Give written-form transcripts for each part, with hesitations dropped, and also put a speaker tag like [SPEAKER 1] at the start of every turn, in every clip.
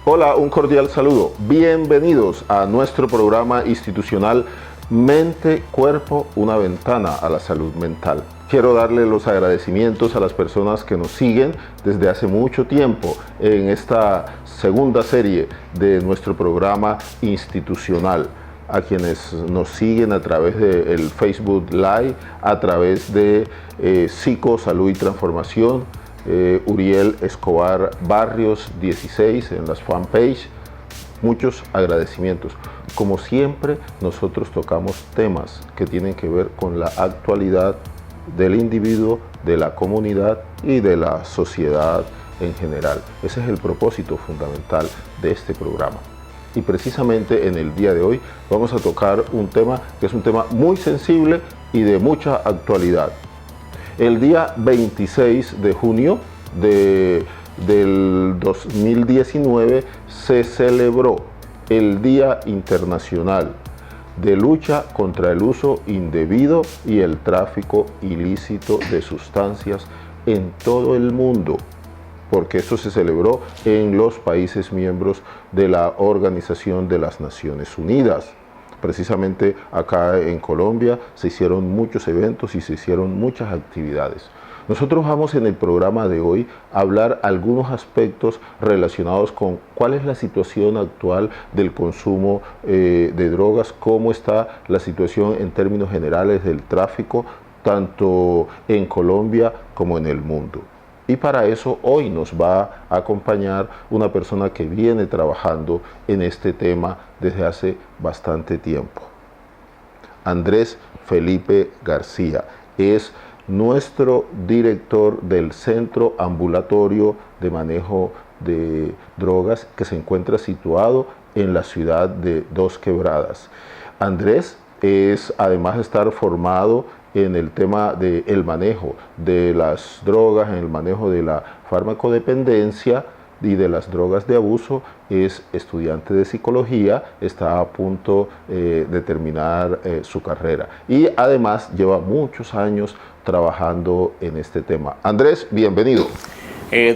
[SPEAKER 1] Hola, un cordial saludo. Bienvenidos a nuestro programa institucional Mente, Cuerpo, una ventana a la salud mental. Quiero darle los agradecimientos a las personas que nos siguen desde hace mucho tiempo en esta segunda serie de nuestro programa institucional. A quienes nos siguen a través del Facebook Live, a través de Psico, Salud y Transformación, Uriel Escobar Barrios 16 en las fanpage. Muchos agradecimientos. Como siempre, nosotros tocamos temas que tienen que ver con la actualidad del individuo, de la comunidad y de la sociedad en general. Ese es el propósito fundamental de este programa. Y precisamente en el día de hoy vamos a tocar un tema que es un tema muy sensible y de mucha actualidad. El día 26 de junio del 2019 se celebró el Día Internacional de Lucha contra el Uso Indebido y el Tráfico Ilícito de Sustancias en todo el mundo, porque esto se celebró en los países miembros de la Organización de las Naciones Unidas. Precisamente acá en Colombia se hicieron muchos eventos y se hicieron muchas actividades. Nosotros vamos en el programa de hoy a hablar algunos aspectos relacionados con cuál es la situación actual del consumo de drogas, cómo está la situación en términos generales del tráfico, tanto en Colombia como en el mundo. Y para eso hoy nos va a acompañar una persona que viene trabajando en este tema desde hace bastante tiempo. Andrés Felipe García es nuestro director del Centro Ambulatorio de Manejo de Drogas que se encuentra situado en la ciudad de Dos Quebradas. Andrés es, además de estar formado en el tema del manejo de las drogas, en el manejo de la farmacodependencia y de las drogas de abuso, es estudiante de psicología, está a punto de terminar su carrera y además lleva muchos años trabajando en este tema. Andrés, bienvenido.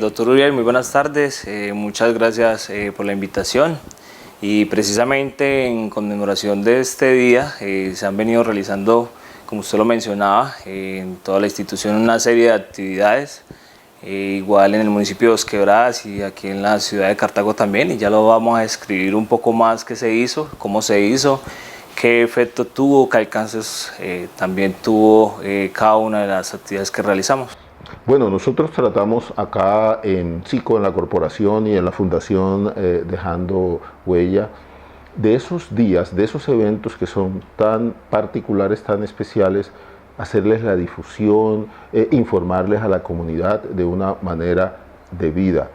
[SPEAKER 2] Doctor Uriel, muy buenas tardes, muchas gracias por la invitación. Y precisamente en conmemoración de este día se han venido realizando, como usted lo mencionaba, en toda la institución una serie de actividades, igual en el municipio de Dos Quebradas y aquí en la ciudad de Cartago también, y ya lo vamos a describir un poco más qué se hizo, cómo se hizo, qué efecto tuvo, qué alcances también tuvo cada una de las actividades que realizamos.
[SPEAKER 1] Bueno, nosotros tratamos acá en Psico, en la corporación y en la fundación Dejando Huella, de esos días, de esos eventos que son tan particulares, tan especiales, hacerles la difusión, informarles a la comunidad de una manera debida,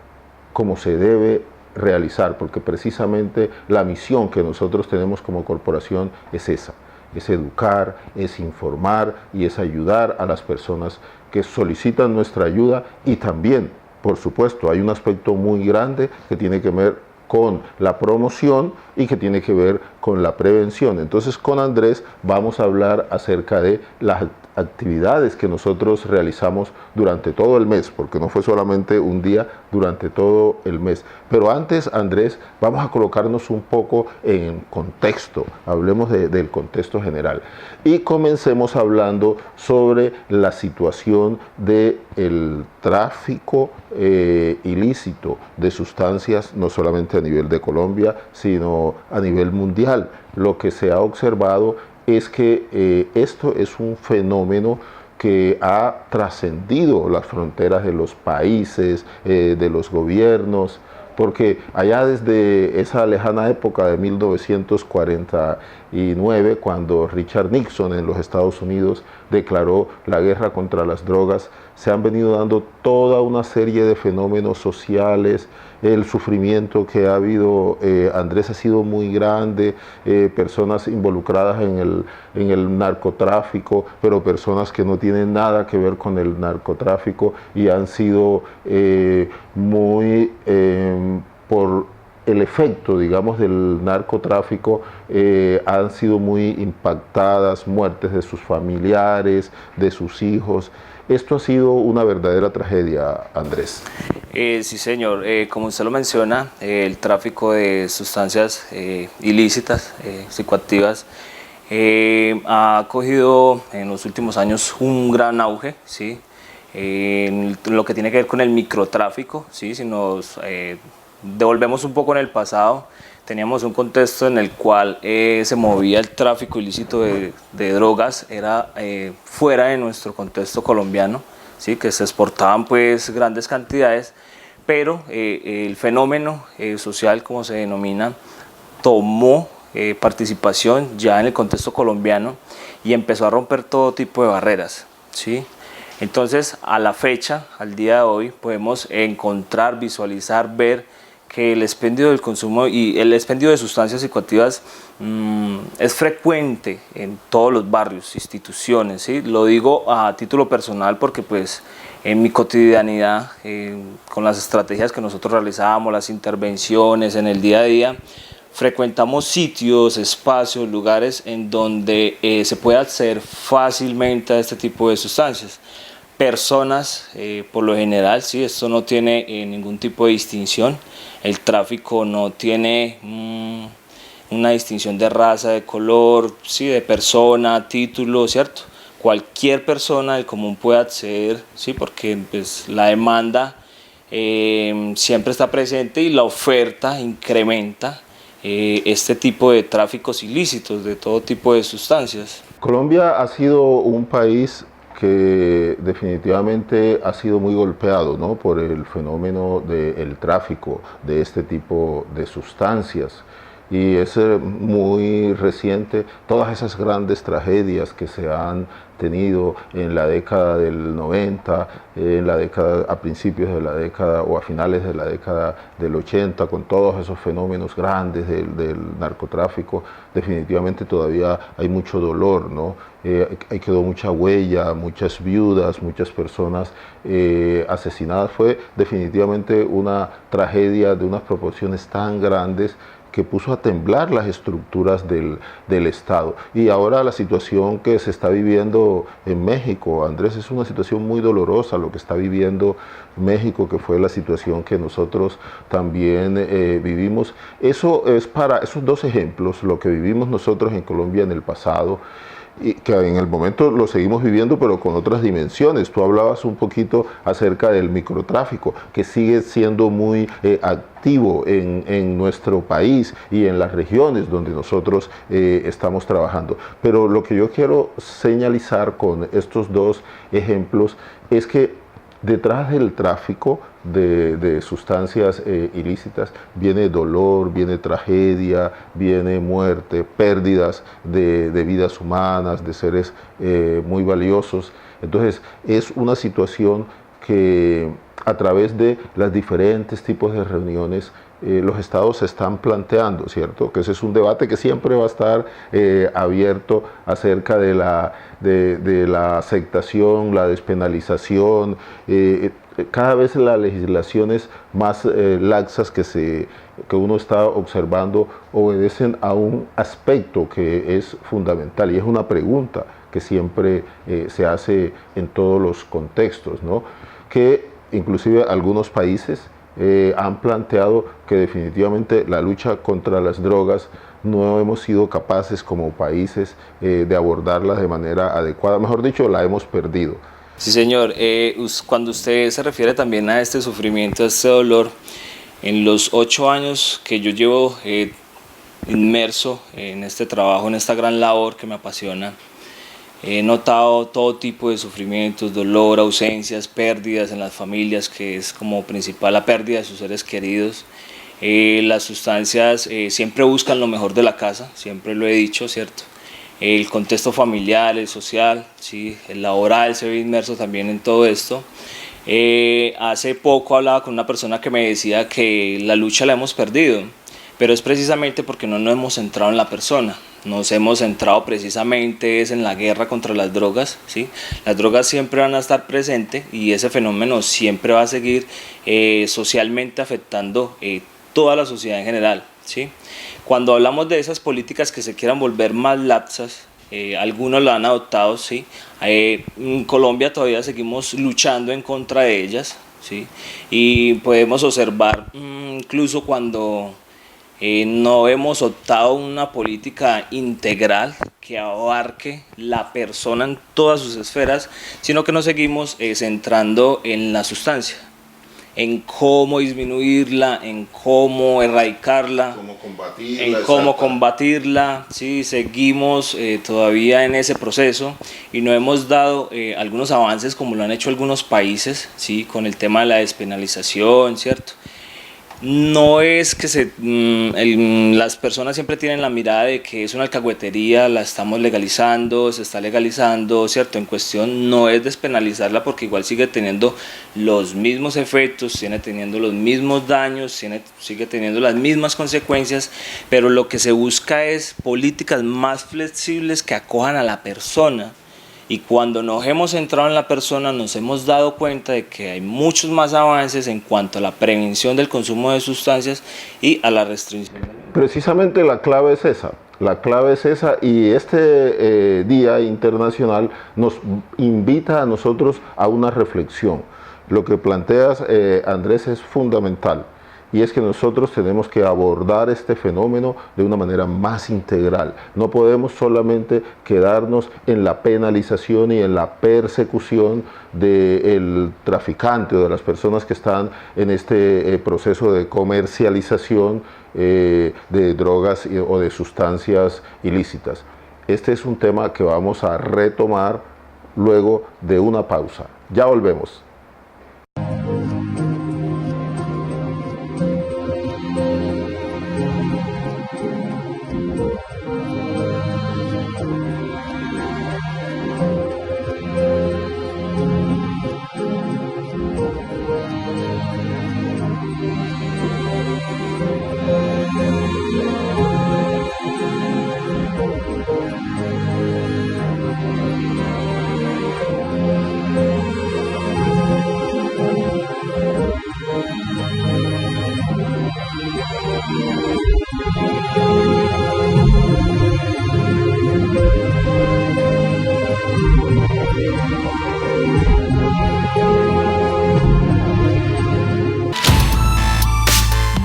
[SPEAKER 1] como se debe realizar, porque precisamente la misión que nosotros tenemos como corporación es esa, es educar, es informar y es ayudar a las personas que solicitan nuestra ayuda. Y también, por supuesto, hay un aspecto muy grande que tiene que ver con la promoción y que tiene que ver con la prevención. Entonces, con Andrés vamos a hablar acerca de las actividades que nosotros realizamos durante todo el mes, porque no fue solamente un día, durante todo el mes. Pero antes, Andrés, vamos a colocarnos un poco en contexto, hablemos del contexto general y comencemos hablando sobre la situación del tráfico ilícito de sustancias, no solamente a nivel de Colombia, sino a nivel mundial. Lo que se ha observado es que esto es un fenómeno que ha trascendido las fronteras de los países, de los gobiernos, porque allá desde esa lejana época de 1949, cuando Richard Nixon en los Estados Unidos declaró la guerra contra las drogas, se han venido dando toda una serie de fenómenos sociales. El sufrimiento que ha habido, Andrés, ha sido muy grande, personas involucradas en el narcotráfico, pero personas que no tienen nada que ver con el narcotráfico y han sido muy por el efecto, digamos, del narcotráfico, han sido muy impactadas, muertes de sus familiares, de sus hijos. Esto ha sido una verdadera tragedia, Andrés.
[SPEAKER 2] Sí, señor. Como usted lo menciona, el tráfico de sustancias ilícitas, psicoactivas, ha cogido en los últimos años un gran auge, ¿sí? En lo que tiene que ver con el microtráfico, ¿sí? Si nos devolvemos un poco en el pasado, teníamos un contexto en el cual se movía el tráfico ilícito de drogas, era fuera de nuestro contexto colombiano, ¿sí? Que se exportaban pues grandes cantidades, pero el fenómeno social, como se denomina, tomó participación ya en el contexto colombiano y empezó a romper todo tipo de barreras, ¿sí? Entonces, a la fecha, al día de hoy, podemos encontrar, visualizar, ver que el expendio del consumo y el expendio de sustancias psicoactivas es frecuente en todos los barrios, instituciones, ¿sí? Lo digo a título personal porque pues en mi cotidianidad, con las estrategias que nosotros realizamos, las intervenciones en el día a día, frecuentamos sitios, espacios, lugares en donde se puede acceder fácilmente a este tipo de sustancias. Personas, por lo general, sí, esto no tiene ningún tipo de distinción. El tráfico no tiene una distinción de raza, de color, sí, de persona, título, ¿cierto? Cualquier persona del común puede acceder, sí, porque pues, la demanda siempre está presente y la oferta incrementa este tipo de tráficos ilícitos, de todo tipo de sustancias.
[SPEAKER 1] Colombia ha sido un país que definitivamente ha sido muy golpeado, ¿no?, por el fenómeno del tráfico de este tipo de sustancias. Y es muy reciente todas esas grandes tragedias que se han tenido en la década del 90, a principios de la década o a finales de la década del 80, con todos esos fenómenos grandes del narcotráfico. Definitivamente todavía hay mucho dolor, ¿no? Ahí quedó mucha huella, muchas viudas, muchas personas asesinadas. Fue definitivamente una tragedia de unas proporciones tan grandes que puso a temblar las estructuras del Estado. Y ahora la situación que se está viviendo en México, Andrés, es una situación muy dolorosa lo que está viviendo México, que fue la situación que nosotros también vivimos. Eso es para esos dos ejemplos, lo que vivimos nosotros en Colombia en el pasado, y que en el momento lo seguimos viviendo, pero con otras dimensiones. Tú hablabas un poquito acerca del microtráfico, que sigue siendo muy activo en nuestro país y en las regiones donde nosotros estamos trabajando. Pero lo que yo quiero señalizar con estos dos ejemplos es que detrás del tráfico de sustancias ilícitas viene dolor, viene tragedia, viene muerte, pérdidas de vidas humanas, de seres muy valiosos. Entonces es una situación que a través de los diferentes tipos de reuniones los estados se están planteando, ¿cierto? Que ese es un debate que siempre va a estar abierto acerca de la aceptación, la despenalización. Cada vez las legislaciones más laxas que uno está observando obedecen a un aspecto que es fundamental, y es una pregunta que siempre se hace en todos los contextos, ¿no? Que inclusive algunos países han planteado que definitivamente la lucha contra las drogas no hemos sido capaces como países de abordarla de manera adecuada. Mejor dicho, la hemos perdido.
[SPEAKER 2] Sí, señor. Cuando usted se refiere también a este sufrimiento, a este dolor, en los 8 años que yo llevo inmerso en este trabajo, en esta gran labor que me apasiona, he notado todo tipo de sufrimientos, dolor, ausencias, pérdidas en las familias, que es como principal la pérdida de sus seres queridos. Las sustancias siempre buscan lo mejor de la casa, siempre lo he dicho, ¿cierto? El contexto familiar, el social, ¿sí? El laboral se ve inmerso también en todo esto. Hace poco hablaba con una persona que me decía que la lucha la hemos perdido, pero es precisamente porque no nos hemos centrado en la persona. Nos hemos centrado precisamente en la guerra contra las drogas, ¿sí? Las drogas siempre van a estar presentes y ese fenómeno siempre va a seguir socialmente afectando toda la sociedad en general, ¿sí? Cuando hablamos de esas políticas que se quieran volver más laxas, algunos lo han adoptado, sí. En Colombia todavía seguimos luchando en contra de ellas, sí. Y podemos observar incluso cuando no hemos optado una política integral que abarque la persona en todas sus esferas, sino que nos seguimos centrando en la sustancia, en cómo disminuirla, en cómo erradicarla, en cómo combatirla. Sí, seguimos todavía en ese proceso y no hemos dado algunos avances como lo han hecho algunos países, sí, con el tema de la despenalización, ¿cierto? No es que las personas siempre tienen la mirada de que es una alcahuetería, la estamos legalizando, se está legalizando, ¿cierto? En cuestión no es despenalizarla porque igual sigue teniendo los mismos efectos, sigue teniendo los mismos daños, sigue teniendo las mismas consecuencias, pero lo que se busca es políticas más flexibles que acojan a la persona. Y cuando nos hemos centrado en la persona nos hemos dado cuenta de que hay muchos más avances en cuanto a la prevención del consumo de sustancias y a la restricción.
[SPEAKER 1] Precisamente la clave es esa. La clave es esa y este Día Internacional nos invita a nosotros a una reflexión. Lo que planteas, Andrés, es fundamental. Y es que nosotros tenemos que abordar este fenómeno de una manera más integral. No podemos solamente quedarnos en la penalización y en la persecución del traficante o de las personas que están en este proceso de comercialización de drogas o de sustancias ilícitas. Este es un tema que vamos a retomar luego de una pausa. Ya volvemos.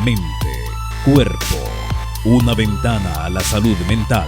[SPEAKER 3] Mente, cuerpo, una ventana a la salud mental.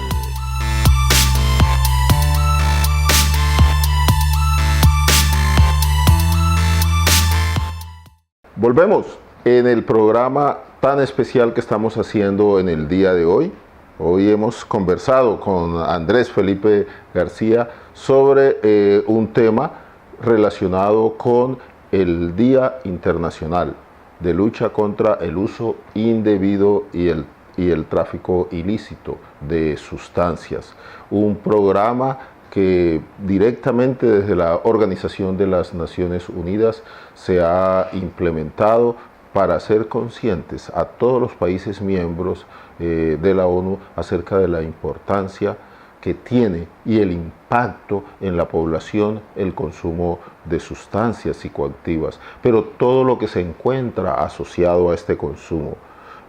[SPEAKER 1] Volvemos en el programa tan especial que estamos haciendo en el día de hoy. Hoy hemos conversado con Andrés Felipe García sobre un tema relacionado con el Día Internacional de lucha contra el uso indebido y el tráfico ilícito de sustancias. Un programa que directamente desde la Organización de las Naciones Unidas se ha implementado para hacer conscientes a todos los países miembros de la ONU acerca de la importancia que tiene y el impacto en la población el consumo de sustancias psicoactivas, pero todo lo que se encuentra asociado a este consumo.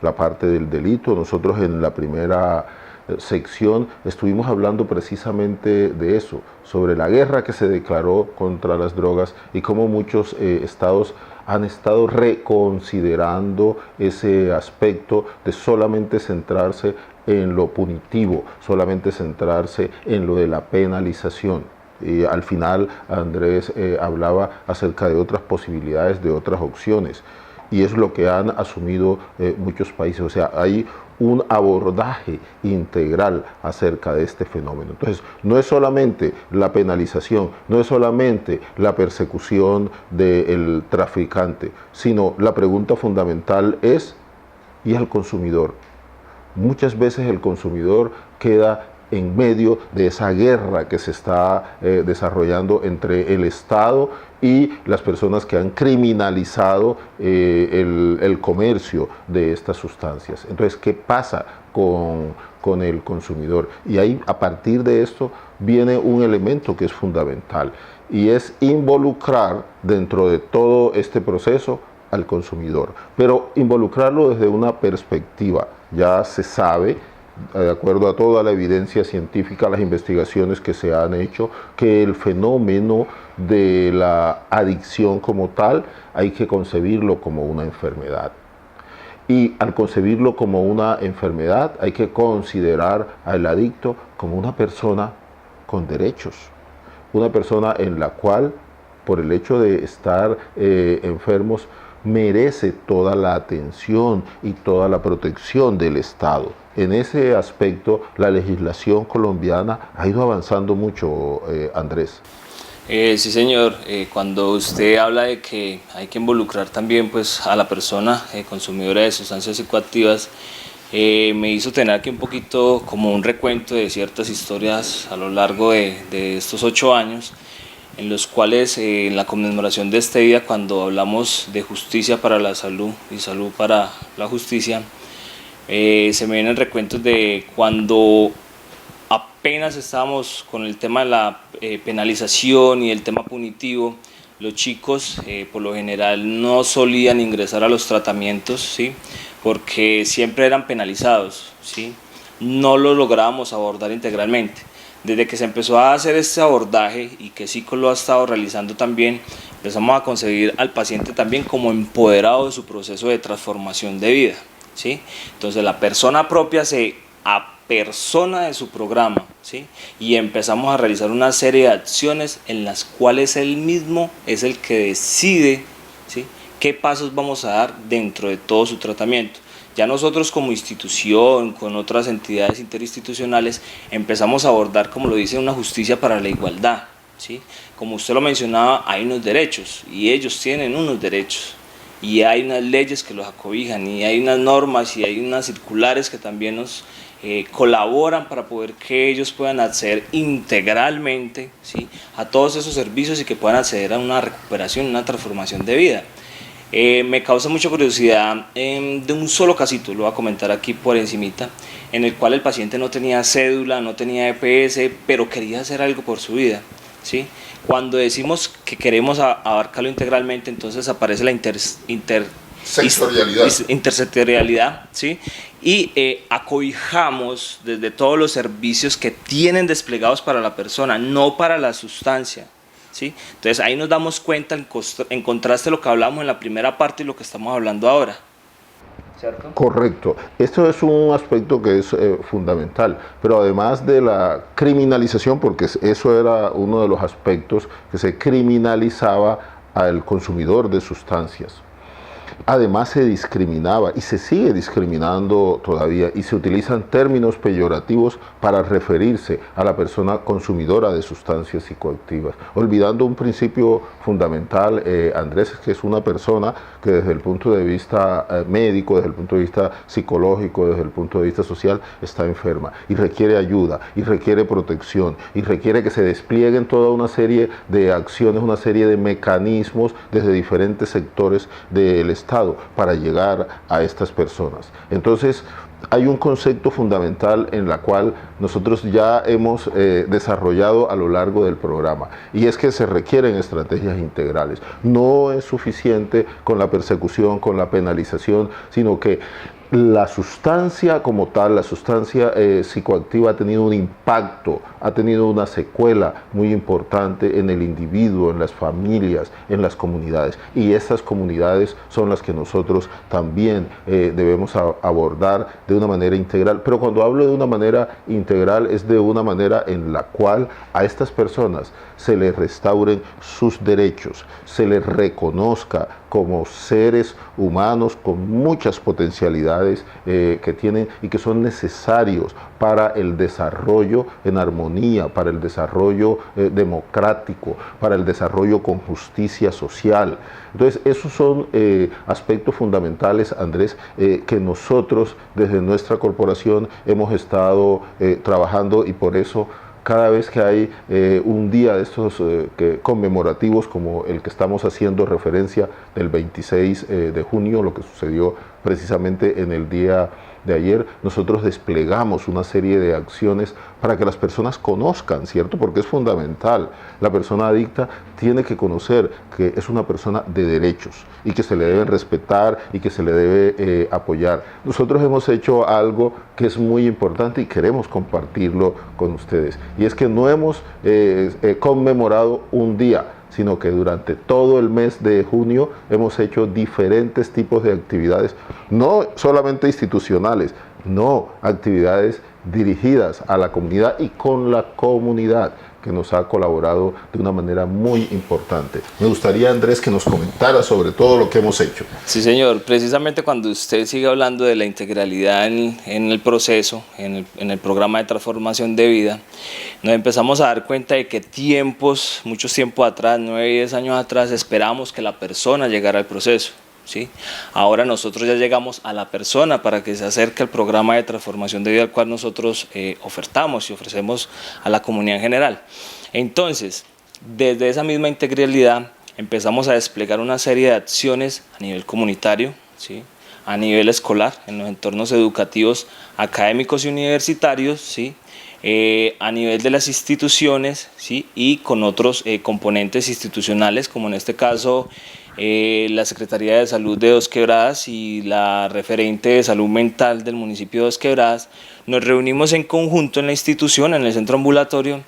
[SPEAKER 1] La parte del delito, nosotros en la primera sección estuvimos hablando precisamente de eso, sobre la guerra que se declaró contra las drogas y cómo muchos estados han estado reconsiderando ese aspecto de solamente centrarse en lo punitivo, solamente centrarse en lo de la penalización. Y al final Andrés hablaba acerca de otras posibilidades, de otras opciones. Y es lo que han asumido muchos países. O sea, hay un abordaje integral acerca de este fenómeno. Entonces, no es solamente la penalización, no es solamente la persecución del traficante, sino la pregunta fundamental es, ¿y al consumidor? Muchas veces el consumidor queda en medio de esa guerra que se está desarrollando entre el Estado y las personas que han criminalizado el comercio de estas sustancias. Entonces, ¿qué pasa con el consumidor? Y ahí, a partir de esto, viene un elemento que es fundamental y es involucrar dentro de todo este proceso al consumidor, pero involucrarlo desde una perspectiva. Ya se sabe de acuerdo a toda la evidencia científica, las investigaciones que se han hecho, que el fenómeno de la adicción como tal hay que concebirlo como una enfermedad. Y al concebirlo como una enfermedad hay que considerar al adicto como una persona con derechos, una persona en la cual, por el hecho de estar enfermos, merece toda la atención y toda la protección del Estado. En ese aspecto, la legislación colombiana ha ido avanzando mucho, Andrés.
[SPEAKER 2] Sí, señor. Cuando usted habla de que hay que involucrar también pues, a la persona consumidora de sustancias psicoactivas, me hizo tener aquí un poquito como un recuento de ciertas historias a lo largo de estos 8 años, en los cuales en la conmemoración de este día, cuando hablamos de justicia para la salud y salud para la justicia, se me vienen recuentos de cuando apenas estábamos con el tema de la penalización y el tema punitivo. Los chicos por lo general no solían ingresar a los tratamientos, ¿sí? Porque siempre eran penalizados, ¿sí? No lo lográbamos abordar integralmente. Desde que se empezó a hacer este abordaje y que Psico lo ha estado realizando también, empezamos a concebir al paciente también como empoderado de su proceso de transformación de vida, ¿sí? Entonces la persona propia se apersona de su programa, ¿sí? Y empezamos a realizar una serie de acciones en las cuales él mismo es el que decide, ¿sí?, qué pasos vamos a dar dentro de todo su tratamiento. Ya nosotros como institución, con otras entidades interinstitucionales, empezamos a abordar, como lo dice, una justicia para la igualdad, ¿sí? Como usted lo mencionaba, hay unos derechos y ellos tienen unos derechos y hay unas leyes que los acobijan y hay unas normas y hay unas circulares que también nos colaboran para poder que ellos puedan acceder integralmente, ¿sí?, a todos esos servicios y que puedan acceder a una recuperación, una transformación de vida. Me causa mucha curiosidad de un solo casito, lo voy a comentar aquí por encimita, en el cual el paciente no tenía cédula, no tenía EPS, pero quería hacer algo por su vida, ¿sí? Cuando decimos que queremos abarcarlo integralmente, entonces aparece la intersectorialidad, ¿sí? Y acobijamos desde todos los servicios que tienen desplegados para la persona, no para la sustancia, ¿sí? Entonces ahí nos damos cuenta en contraste lo que hablamos en la primera parte y lo que estamos hablando ahora, ¿cierto?
[SPEAKER 1] Correcto. Esto es un aspecto que es fundamental, pero además de la criminalización, porque eso era uno de los aspectos que se criminalizaba al consumidor de sustancias. Además se discriminaba y se sigue discriminando todavía y se utilizan términos peyorativos para referirse a la persona consumidora de sustancias psicoactivas, olvidando un principio fundamental, Andrés, que es una persona que desde el punto de vista médico, desde el punto de vista psicológico, desde el punto de vista social, está enferma y requiere ayuda y requiere protección y requiere que se desplieguen toda una serie de acciones, una serie de mecanismos desde diferentes sectores del Estado para llegar a estas personas. Entonces, hay un concepto fundamental en la cual nosotros ya hemos desarrollado a lo largo del programa, y es que se requieren estrategias integrales. No es suficiente con la persecución, con la penalización, sino que la sustancia como tal, la sustancia psicoactiva ha tenido un impacto, ha tenido una secuela muy importante en el individuo, en las familias, en las comunidades. Y estas comunidades son las que nosotros también debemos abordar de una manera integral. Pero cuando hablo de una manera integral es de una manera en la cual a estas personas se les restauren sus derechos, se les reconozca como seres humanos con muchas potencialidades que tienen y que son necesarios para el desarrollo en armonía, para el desarrollo democrático, para el desarrollo con justicia social. Entonces, esos son aspectos fundamentales, Andrés, que nosotros desde nuestra corporación hemos estado trabajando, y por eso cada vez que hay un día de estos conmemorativos como el que estamos haciendo referencia del 26 de junio, lo que sucedió Precisamente en el día de ayer nosotros desplegamos una serie de acciones para que las personas conozcan, ¿cierto? Porque es fundamental. La persona adicta tiene que conocer que es una persona de derechos y que se le deben respetar y que se le debe apoyar. Nosotros hemos hecho algo que es muy importante y queremos compartirlo con ustedes. Y es que no hemos conmemorado un día, sino que durante todo el mes de junio hemos hecho diferentes tipos de actividades, no solamente institucionales, no, actividades dirigidas a la comunidad y con la comunidad, que nos ha colaborado de una manera muy importante. Me gustaría, Andrés, que nos comentara sobre todo lo que hemos hecho.
[SPEAKER 2] Sí, señor. Precisamente cuando usted sigue hablando de la integralidad en el proceso, en el programa de transformación de vida, nos empezamos a dar cuenta de que muchos tiempos atrás, 9, 10 años atrás, esperamos que la persona llegara al proceso. ¿Sí? Ahora nosotros ya llegamos a la persona para que se acerque al programa de transformación de vida al cual nosotros ofertamos y ofrecemos a la comunidad en general. Entonces, desde esa misma integralidad empezamos a desplegar una serie de acciones a nivel comunitario, ¿sí? A nivel escolar, en los entornos educativos, académicos y universitarios, ¿sí? A nivel de las instituciones, ¿sí? Y con otros componentes institucionales, como en este caso la Secretaría de Salud de Dos Quebradas y la referente de salud mental del municipio de Dos Quebradas. Nos reunimos en conjunto en la institución, en el centro ambulatorio,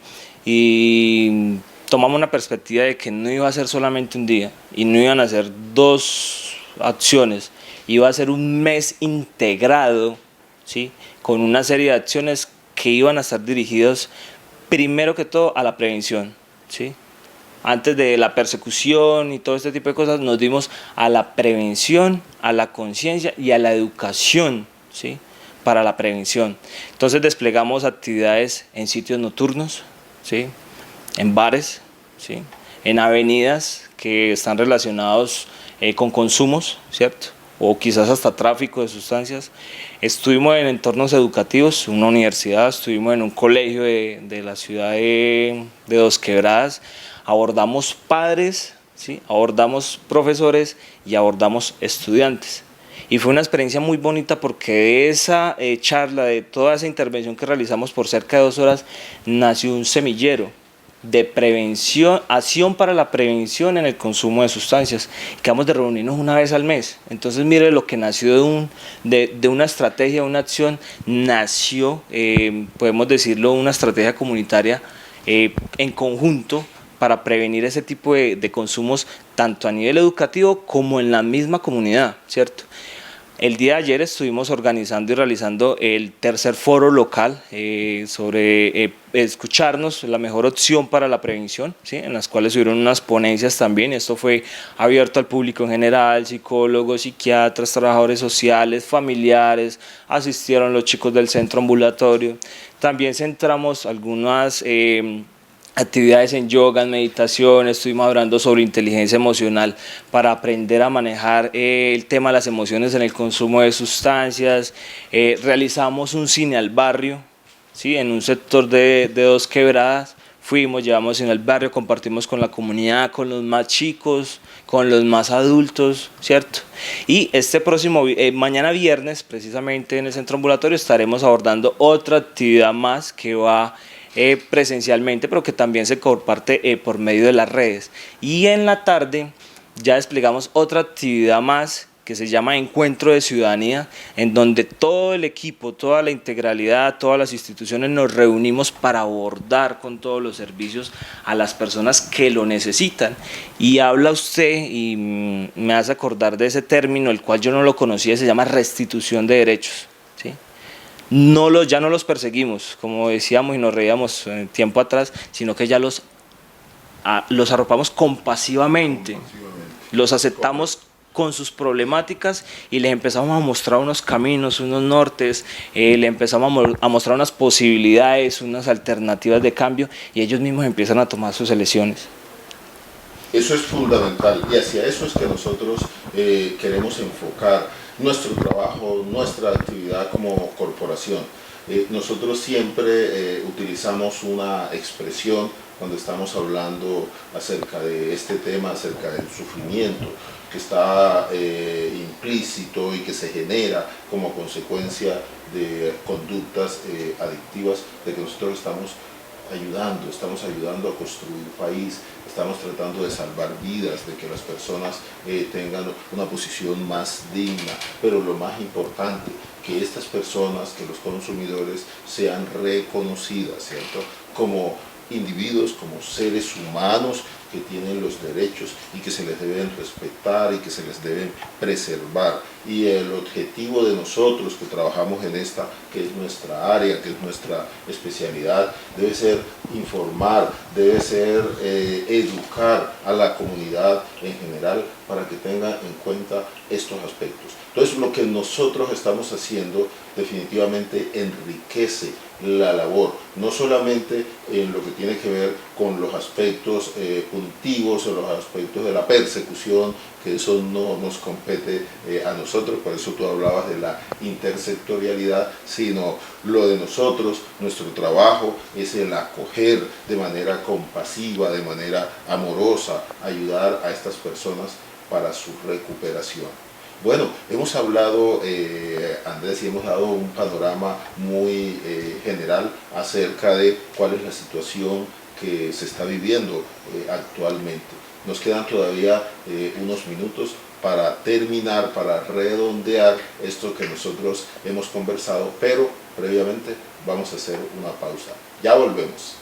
[SPEAKER 2] y tomamos una perspectiva de que no iba a ser solamente un día y no iban a ser 2 acciones, iba a ser un mes integrado, ¿sí? Con una serie de acciones que iban a estar dirigidas primero que todo a la prevención, ¿sí? Antes de la persecución y todo este tipo de cosas, nos dimos a la prevención, a la conciencia y a la educación, ¿sí? Para la prevención. Entonces desplegamos actividades en sitios nocturnos, ¿sí? En bares, ¿sí? En avenidas que están relacionados con consumos, ¿cierto? O quizás hasta tráfico de sustancias. Estuvimos en entornos educativos, una universidad, estuvimos en un colegio de la ciudad de Dos Quebradas. Abordamos padres, ¿sí? Abordamos profesores y abordamos estudiantes. Y fue una experiencia muy bonita porque de esa charla, de toda esa intervención que realizamos por cerca de 2 horas, nació un semillero de prevención, acción para la prevención en el consumo de sustancias. Quedamos de reunirnos una vez al mes. Entonces mire lo que nació de una estrategia, una acción, nació, podemos decirlo, una estrategia comunitaria en conjunto para prevenir ese tipo de consumos tanto a nivel educativo como en la misma comunidad, ¿cierto? El día de ayer estuvimos organizando y realizando el tercer foro local sobre escucharnos, la mejor opción para la prevención, ¿sí? En las cuales hubieron unas ponencias también. Esto fue abierto al público en general, psicólogos, psiquiatras, trabajadores sociales, familiares, asistieron los chicos del centro ambulatorio. También centramos algunas actividades en yoga, en meditación, estuvimos hablando sobre inteligencia emocional para aprender a manejar el tema de las emociones en el consumo de sustancias. Realizamos un cine al barrio, ¿sí? En un sector de Dos Quebradas. Llevamos cine al barrio, compartimos con la comunidad, con los más chicos, con los más adultos, ¿cierto? Y este próximo, mañana viernes, precisamente en el centro ambulatorio, estaremos abordando otra actividad más que va presencialmente, pero que también se comparte por medio de las redes. Y en la tarde ya desplegamos otra actividad más que se llama Encuentro de Ciudadanía, en donde todo el equipo, toda la integralidad, todas las instituciones nos reunimos para abordar con todos los servicios a las personas que lo necesitan. Y habla usted, y me hace acordar de ese término, el cual yo no lo conocía, se llama restitución de derechos, ¿sí? Ya no los perseguimos, como decíamos y nos reíamos tiempo atrás, sino que ya los arropamos compasivamente, los aceptamos con sus problemáticas y les empezamos a mostrar unos caminos, unos nortes, les empezamos a mostrar unas posibilidades, unas alternativas de cambio, y ellos mismos empiezan a tomar sus elecciones.
[SPEAKER 1] Eso es fundamental y hacia eso es que nosotros queremos enfocar nuestro trabajo, nuestra actividad como corporación. Nosotros siempre utilizamos una expresión cuando estamos hablando acerca de este tema, acerca del sufrimiento que está implícito y que se genera como consecuencia de conductas adictivas, de que nosotros estamos ayudando a construir país, estamos tratando de salvar vidas, de que las personas tengan una posición más digna, pero lo más importante, que estas personas, que los consumidores sean reconocidas, ¿cierto?, como individuos, como seres humanos que tienen los derechos y que se les deben respetar y que se les deben preservar. Y el objetivo de nosotros que trabajamos en esta, que es nuestra área, que es nuestra especialidad, debe ser informar, debe ser educar a la comunidad en general para que tenga en cuenta estos aspectos. Entonces, lo que nosotros estamos haciendo definitivamente enriquece la labor, no solamente en lo que tiene que ver con los aspectos punitivos o los aspectos de la persecución, que eso no nos compete a nosotros, por eso tú hablabas de la intersectorialidad, sino lo de nosotros, nuestro trabajo es el acoger de manera compasiva, de manera amorosa, ayudar a estas personas para su recuperación. Bueno, hemos hablado, Andrés, y hemos dado un panorama muy general acerca de cuál es la situación que se está viviendo actualmente. Nos quedan todavía unos minutos para terminar, para redondear esto que nosotros hemos conversado, pero previamente vamos a hacer una pausa. Ya volvemos.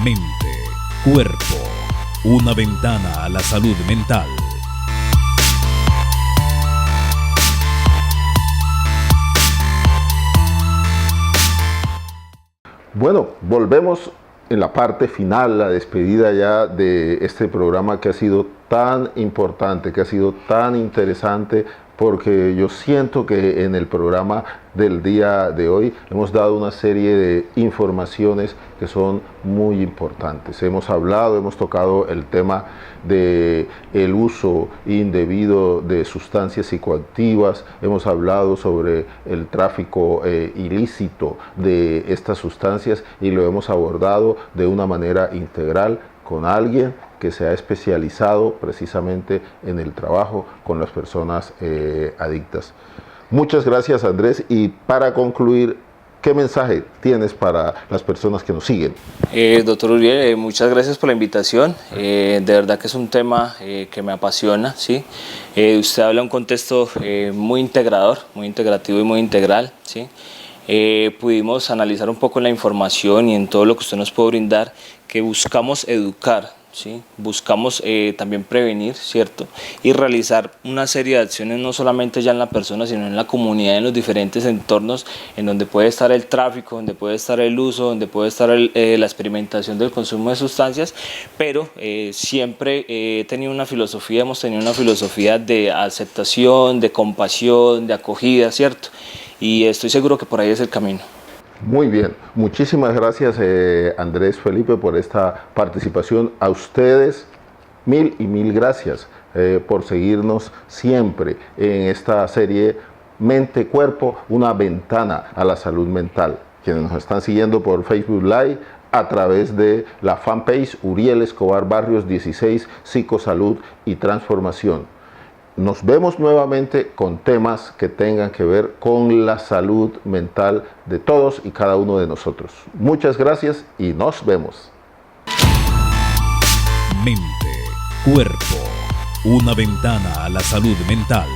[SPEAKER 3] Mente, cuerpo, una ventana a la salud mental.
[SPEAKER 1] Bueno, volvemos en la parte final, la despedida ya de este programa que ha sido tan importante, que ha sido tan interesante, porque yo siento que en el programa del día de hoy hemos dado una serie de informaciones que son muy importantes. Hemos tocado el tema del uso indebido de sustancias psicoactivas, hemos hablado sobre el tráfico ilícito de estas sustancias y lo hemos abordado de una manera integral con alguien que se ha especializado precisamente en el trabajo con las personas adictas. Muchas gracias, Andrés, y para concluir, ¿qué mensaje tienes para las personas que nos siguen?
[SPEAKER 2] Doctor Uriel, muchas gracias por la invitación. De verdad que es un tema que me apasiona, ¿sí? Usted habla de un contexto muy integrador, muy integrativo y muy integral, ¿sí? Pudimos analizar un poco en la información y en todo lo que usted nos puede brindar, que buscamos educar, ¿sí? Buscamos también prevenir, ¿cierto? Y realizar una serie de acciones no solamente ya en la persona, sino en la comunidad, en los diferentes entornos en donde puede estar el tráfico, donde puede estar el uso, donde puede estar la experimentación del consumo de sustancias, pero siempre hemos tenido una filosofía de aceptación, de compasión, de acogida, ¿cierto? Y estoy seguro que por ahí es el camino.
[SPEAKER 1] Muy bien, muchísimas gracias Andrés Felipe por esta participación. A ustedes mil y mil gracias por seguirnos siempre en esta serie Mente Cuerpo, una ventana a la salud mental. Quienes nos están siguiendo por Facebook Live, a través de la fanpage Uriel Escobar Barrios 16, Psicosalud y Transformación. Nos vemos nuevamente con temas que tengan que ver con la salud mental de todos y cada uno de nosotros. Muchas gracias y nos vemos.
[SPEAKER 3] Mente, cuerpo, una ventana a la salud mental.